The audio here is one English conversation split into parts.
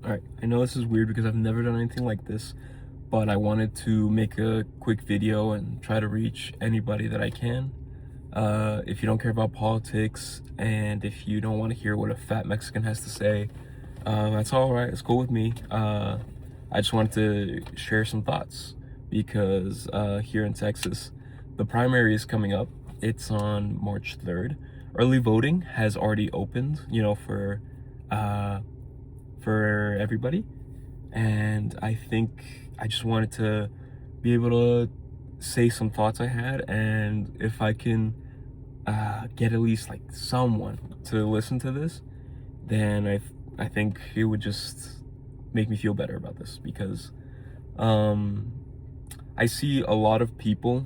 Alright, I know this is weird because I've never done anything like this, but I wanted to make a quick video and try to reach anybody that I can. If you don't care about politics and if you don't want to hear what a fat Mexican has to say, that's alright, it's cool with me. I just wanted to share some thoughts because here in Texas, the primary is coming up. It's on March 3rd. Early voting has already opened, for everybody, and I think I just wanted to be able to say some thoughts I had, and if I can get at least like someone to listen to this, then I think it would just make me feel better about this because um I see a lot of people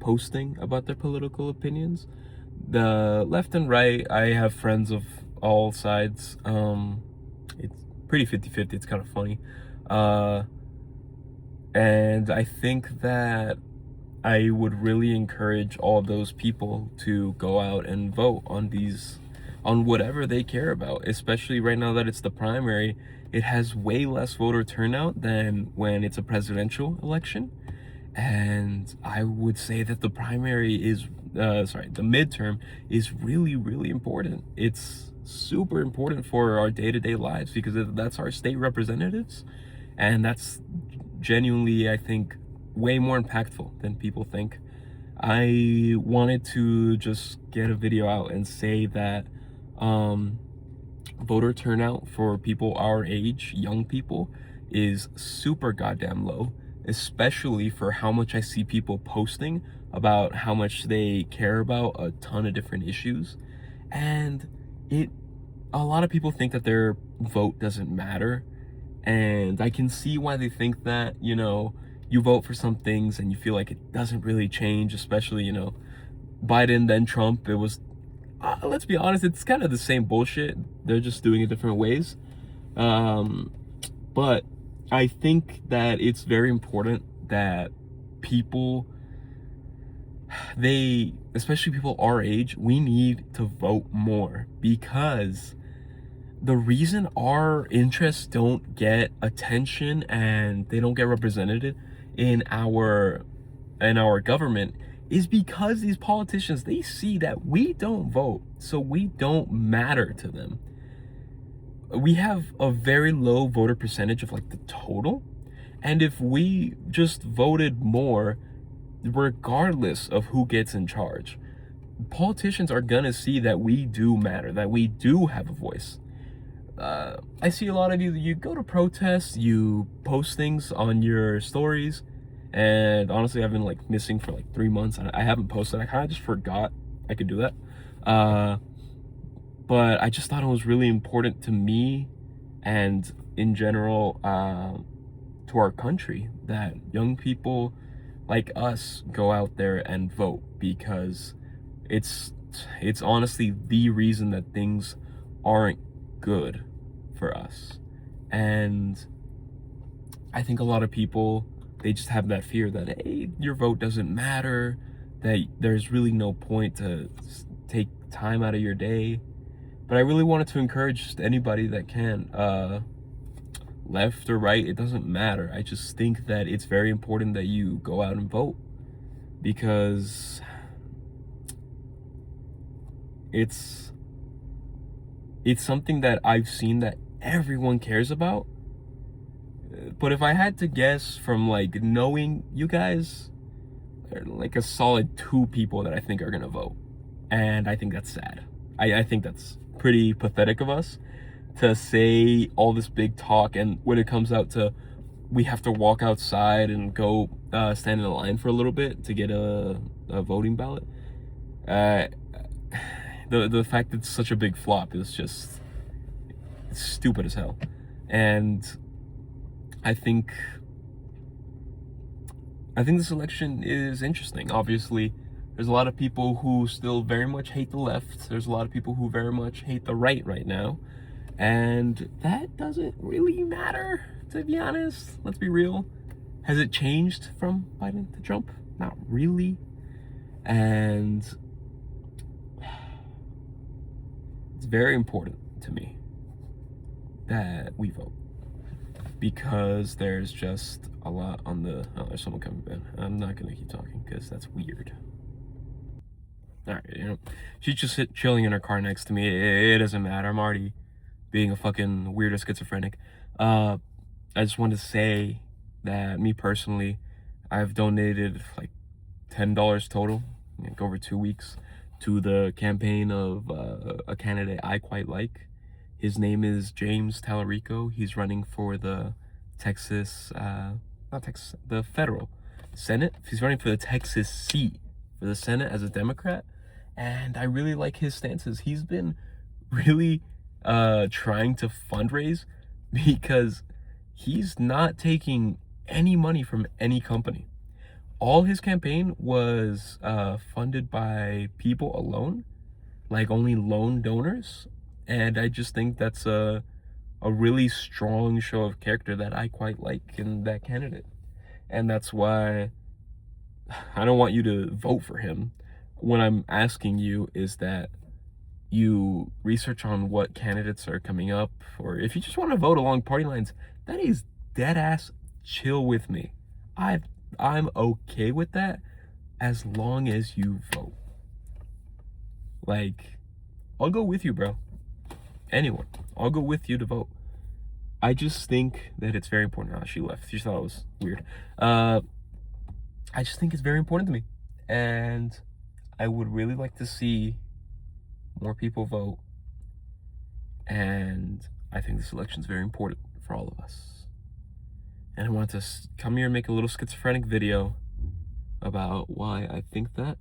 posting about their political opinions, the left and right. I have friends of all sides. It's pretty 50-50. It's kind of funny. Uh, and I think that I would really encourage all of those people to go out and vote on whatever they care about, especially right now that it's the primary. It has way less voter turnout than when it's a presidential election. And I would say that the primary is, the midterm is really, really important. It's super important for our day-to-day lives because that's our state representatives. And that's genuinely, I think, way more impactful than people think. I wanted to just get a video out and say that voter turnout for people our age, young people, is super goddamn low, especially for how much I see people posting about how much they care about a ton of different issues. And it a lot of people think that their vote doesn't matter, and I can see why they think that. You vote for some things and you feel like it doesn't really change, especially, Biden, then Trump. It was, let's be honest, it's kind of the same bullshit. They're just doing it different ways. Um, but I think that it's very important that people, especially people our age, we need to vote more, because the reason our interests don't get attention and they don't get represented in our government is because these politicians, they see that we don't vote, so we don't matter to them. We have a very low voter percentage of like the total, and if we just voted more, regardless of who gets in charge, politicians are gonna see that we do matter, that we do have a voice. I see a lot of you go to protests, you post things on your stories, and honestly, I've been like missing for like 3 months. I haven't posted. I kind of just forgot I could do that. But I just thought it was really important to me and in general, to our country, that young people like us go out there and vote, because it's honestly the reason that things aren't good for us. And I think a lot of people, they just have that fear that, hey, your vote doesn't matter, that there's really no point to take time out of your day. But I really wanted to encourage just anybody that can, left or right, it doesn't matter. I just think that it's very important that you go out and vote, because it's something that I've seen that everyone cares about. But if I had to guess from like knowing you guys, there are like a solid 2 people that I think are gonna vote. And I think that's sad. I think that's pretty pathetic of us to say all this big talk, and when it comes out to we have to walk outside and go stand in a line for a little bit to get a voting ballot, the fact that it's such a big flop is just, it's stupid as hell. And I think this election is interesting. Obviously, there's a lot of people who still very much hate the left. There's a lot of people who very much hate the right now. And that doesn't really matter, to be honest. Let's be real. Has it changed from Biden to Trump? Not really. And it's very important to me that we vote. because there's just a lot on the... Oh, there's someone coming in. I'm not gonna keep talking because that's weird. All right, you know, she's just chilling in her car next to me. It doesn't matter. I'm already being a fucking weirdo schizophrenic. I just wanted to say that me personally, I've donated like $10 total, like over 2 weeks, to the campaign of a candidate I quite like. His name is James Tallarico. He's running for the Texas, not Texas, the federal Senate. He's running for the Texas seat for the Senate as a Democrat. And I really like his stances. He's been really trying to fundraise because he's not taking any money from any company. All his campaign was funded by people alone, like only lone donors. And I just think that's a really strong show of character that I quite like in that candidate. And that's why I don't want you to vote for him. What I'm asking you is that you research on what candidates are coming up, or if you just want to vote along party lines, that is dead ass chill with me. I'm okay with that as long as you vote. Like, I'll go with you, bro. Anyone, I'll go with you to vote. I just think that it's very important. Oh, she left. She thought it was weird. I just think it's very important to me, and I would really like to see more people vote. And I think this election is very important for all of us. And I want to come here and make a little schizophrenic video about why I think that.